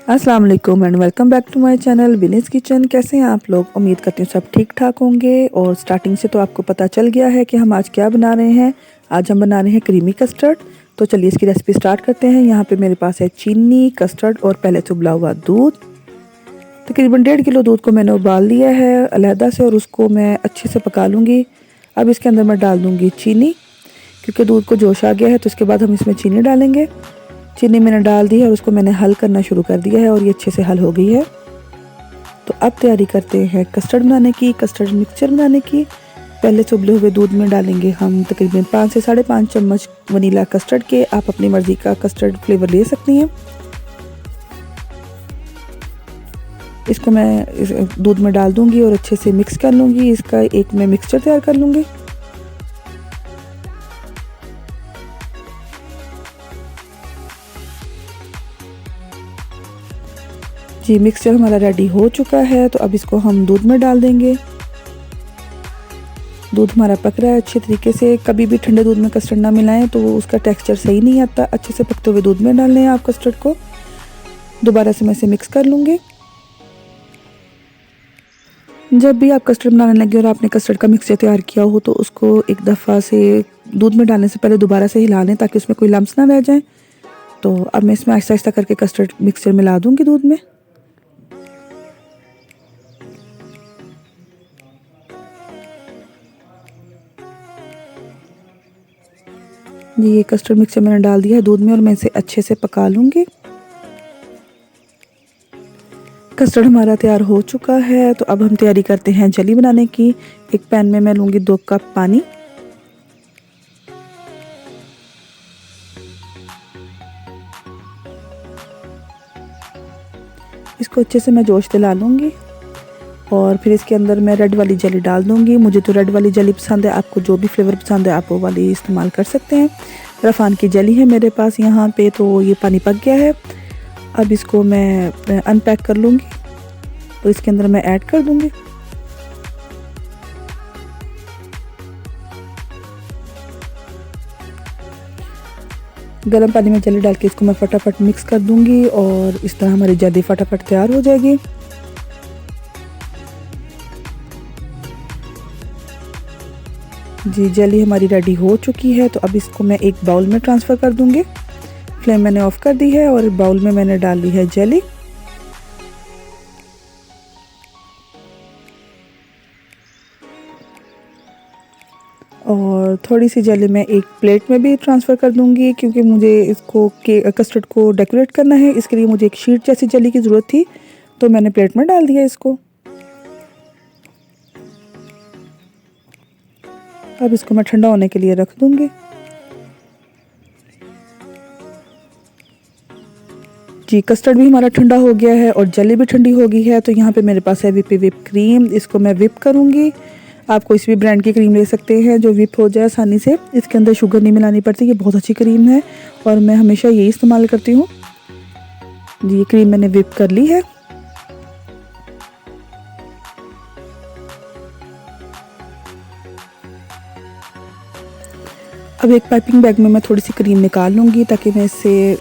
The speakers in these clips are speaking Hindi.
अस्सलाम वालेकुम and welcome back to my channel Vini's kitchen. कैसे हैं आप लोग? उम्मीद करती हूँ सब ठीक ठाक होंगे। और स्टार्टिंग से तो आपको पता चल गया है कि हम आज क्या बना रहे हैं। आज हम बना रहे हैं क्रीमी कस्टर्ड। तो चलिए इसकी रेसिपी स्टार्ट करते हैं। यहाँ पे मेरे पास है चीनी, कस्टर्ड और पहले से उबला हुआ दूध। तकरीबन 1.5 किलो दूध को मैंने उबाल लिया है अलहदा से और उसको मैं अच्छे से पका लूँगी। अब इसके अंदर मैं डाल दूँगी चीनी, क्योंकि दूध को जोश आ गया है तो इसके बाद हम इसमें चीनी डालेंगे। चीनी मैंने डाल दी है और उसको मैंने हल करना शुरू कर दिया है और ये अच्छे से हल हो गई है। तो अब तैयारी करते हैं कस्टर्ड बनाने की, कस्टर्ड मिक्सचर बनाने की। पहले से उबले हुए दूध में डालेंगे हम तकरीबन 5 से 5.5 चम्मच वनीला कस्टर्ड के। आप अपनी मर्ज़ी का कस्टर्ड फ्लेवर ले सकती हैं। इसको मैं इस दूध में डाल दूंगी और अच्छे से मिक्स कर लूँगी। इसका एक मैं मिक्सचर तैयार कर लूँगी। जी, मिक्सचर हमारा रेडी हो चुका है। तो अब इसको हम दूध में डाल देंगे। दूध हमारा पक रहा है अच्छे तरीके से। कभी भी ठंडे दूध में कस्टर्ड ना मिलाएं तो उसका टेक्सचर सही नहीं आता। अच्छे से पकते हुए दूध में डालने हैं आप कस्टर्ड को। दोबारा से मैं इसे मिक्स कर लूँगी। जब भी आप कस्टर्ड बनाने लगे और आपने कस्टर्ड का मिक्सचर तैयार किया हो तो उसको एक दफ़ा से दूध में डालने से पहले दोबारा से हिला लें ताकि उसमें कोई लम्स ना रह जाएं। तो अब मैं इसमें आहिस्ता आहिस्ता करके कस्टर्ड मिक्सचर मिला दूँगी दूध में। जी, ये कस्टर्ड मिक्सचर मैंने डाल दिया है दूध में और मैं इसे अच्छे से पका लूँगी। कस्टर्ड हमारा तैयार हो चुका है। तो अब हम तैयारी करते हैं जली बनाने की। एक पैन में मैं लूँगी 2 कप पानी। इसको अच्छे से मैं जोश दिला लूँगी और फिर इसके अंदर मैं रेड वाली जेली डाल दूँगी। मुझे तो रेड वाली जेली पसंद है, आपको जो भी फ्लेवर पसंद है आप वो वाली इस्तेमाल कर सकते हैं। रफ़ान की जेली है मेरे पास यहाँ पे। तो ये पानी पक गया है। अब इसको मैं अनपैक कर लूँगी और इसके अंदर मैं ऐड कर दूँगी। गर्म पानी में जेली डाल के इसको मैं फटाफट मिक्स कर दूँगी और इस तरह हमारी जेली फटाफट तैयार हो जाएगी। जी, जेली हमारी रेडी हो चुकी है। तो अब इसको मैं एक बाउल में ट्रांसफ़र कर दूँगी। फ्लेम मैंने ऑफ़ कर दी है और बाउल में मैंने डाल ली है जेली। और थोड़ी सी जेली मैं एक प्लेट में भी ट्रांसफ़र कर दूँगी, क्योंकि मुझे इसको कस्टर्ड को डेकोरेट करना है। इसके लिए मुझे एक शीट जैसी जेली की ज़रूरत थी तो मैंने प्लेट में डाल दिया इसको। अब इसको मैं ठंडा होने के लिए रख दूँगी। जी, कस्टर्ड भी हमारा ठंडा हो गया है और जेली भी ठंडी हो गई है। तो यहाँ पे मेरे पास है विप क्रीम। इसको मैं विप करूँगी। आप कोई सी भी ब्रांड की क्रीम ले सकते हैं जो विप हो जाए आसानी से। इसके अंदर शुगर नहीं मिलानी पड़ती। ये बहुत अच्छी क्रीम है और मैं हमेशा यही इस्तेमाल करती हूँ। जी, ये क्रीम मैंने विप कर ली है। अब एक पाइपिंग बैग में मैं थोड़ी सी क्रीम निकाल लूँगी ताकि मैं इससे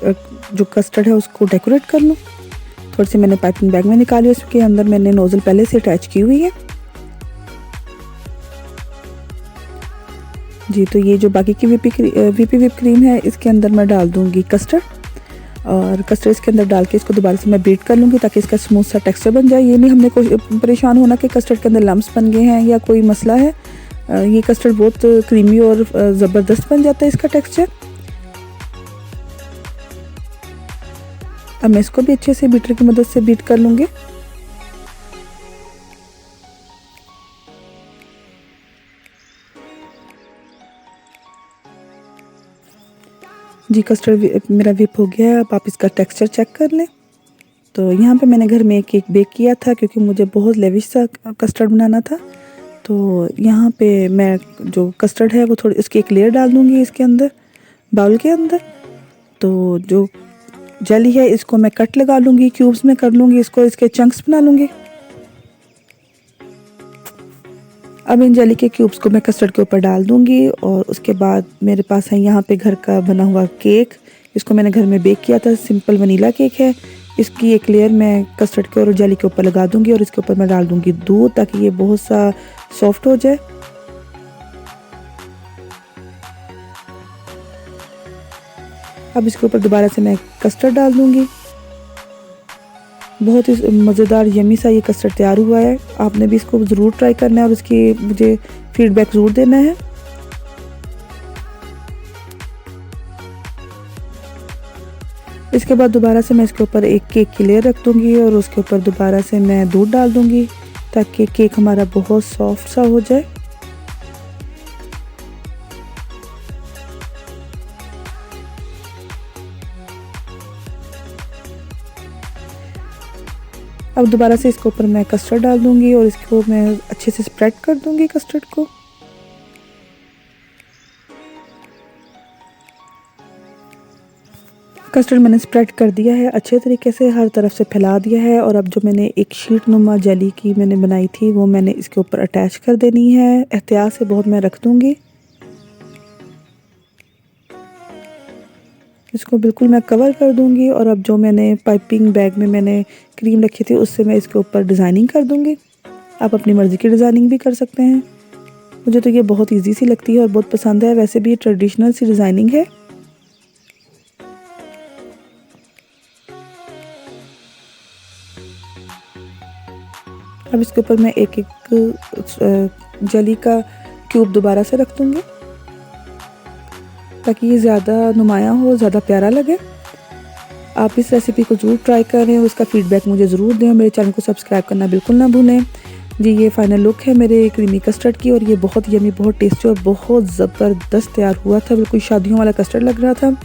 जो कस्टर्ड है उसको डेकोरेट कर लूँ। थोड़ी सी मैंने पाइपिंग बैग में निकाली। उसके अंदर मैंने नोज़ल पहले से अटैच की हुई है। जी, तो ये जो बाकी की विप क्रीम है इसके अंदर मैं डाल दूँगी कस्टर्ड। और कस्टर्ड इसके अंदर डाल के इसको दोबारा से मैं बीट कर लूँगी ताकि इसका स्मूथ सा टेक्सचर बन जाए। ये नहीं हमने कोई परेशान होना कि कस्टर्ड के अंदर लम्स बन गए हैं या कोई मसला है। ये कस्टर्ड बहुत क्रीमी और ज़बरदस्त बन जाता है इसका टेक्सचर। अब मैं इसको भी अच्छे से बीटर की मदद से बीट कर लूँगी। जी, कस्टर्ड मेरा विप हो गया है। अब आप इसका टेक्सचर चेक कर लें। तो यहाँ पे मैंने घर में एक केक बेक किया था क्योंकि मुझे बहुत लेविश सा कस्टर्ड बनाना था। तो यहाँ पे मैं जो कस्टर्ड है वो थोड़ी इसकी एक लेयर डाल दूँगी इसके अंदर, बाउल के अंदर। तो जो जेली है इसको मैं कट लगा लूँगी, क्यूब्स में कर लूँगी इसको, इसके चंक्स बना लूँगी। अब इन जेली के क्यूब्स को मैं कस्टर्ड के ऊपर डाल दूँगी और उसके बाद मेरे पास है यहाँ पे घर का बना हुआ केक। इसको मैंने घर में बेक किया था, सिंपल वनीला केक है। इसकी एक लेयर मैं कस्टर्ड के और जेली के ऊपर लगा दूंगी और इसके ऊपर मैं डाल दूंगी दूध ताकि ये बहुत सा सॉफ्ट हो जाए। अब इसके ऊपर दोबारा से मैं कस्टर्ड डाल दूंगी। बहुत ही मज़ेदार यमी सा ये कस्टर्ड तैयार हुआ है। आपने भी इसको ज़रूर ट्राई करना है और इसकी मुझे फीडबैक ज़रूर देना है। इसके बाद दोबारा से मैं इसके ऊपर एक केक की लेयर रख दूंगी और उसके ऊपर दोबारा से मैं दूध डाल दूंगी ताकि केक हमारा बहुत सॉफ्ट सा हो जाए। अब दोबारा से इसके ऊपर मैं कस्टर्ड डाल दूंगी और इसको मैं अच्छे से स्प्रेड कर दूंगी कस्टर्ड को। कस्टर्ड मैंने स्प्रेड कर दिया है, अच्छे तरीके से हर तरफ से फैला दिया है। और अब जो मैंने एक शीट नुमा जेली की मैंने बनाई थी वो मैंने इसके ऊपर अटैच कर देनी है। एहतियात से बहुत मैं रख दूंगी। इसको बिल्कुल मैं कवर कर दूंगी और अब जो मैंने पाइपिंग बैग में मैंने क्रीम रखी थी उससे मैं इसके ऊपर डिज़ाइनिंग कर दूंगी। आप अपनी मर्ज़ी की डिज़ाइनिंग भी कर सकते हैं। मुझे तो ये बहुत ईजी सी लगती है और बहुत पसंद है। वैसे भी ये ट्रेडिशनल सी डिज़ाइनिंग है। अब इसके ऊपर मैं एक जेली का क्यूब दोबारा से रख दूंगी ताकि ये ज़्यादा नुमाया हो, ज़्यादा प्यारा लगे। आप इस रेसिपी को ज़रूर ट्राई करें और उसका फीडबैक मुझे ज़रूर दें। मेरे चैनल को सब्सक्राइब करना बिल्कुल ना भूलें। जी ये फाइनल लुक है मेरे क्रीमी कस्टर्ड की और ये बहुत यमी, बहुत टेस्टी और बहुत ज़बरदस्त तैयार हुआ था। बिल्कुल शादियों वाला कस्टर्ड लग रहा था।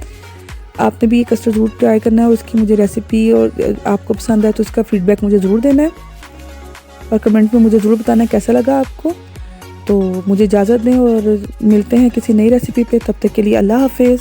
आपने भी ये कस्टर्ड ज़रूर ट्राई करना है और उसकी मुझे रेसिपी और आपको पसंद आए तो उसका फीडबैक मुझे ज़रूर देना है और कमेंट में मुझे ज़रूर बताना है कैसा लगा आपको। तो मुझे इजाज़त दें और मिलते हैं किसी नई रेसिपी पे। तब तक के लिए अल्लाह हाफिज़।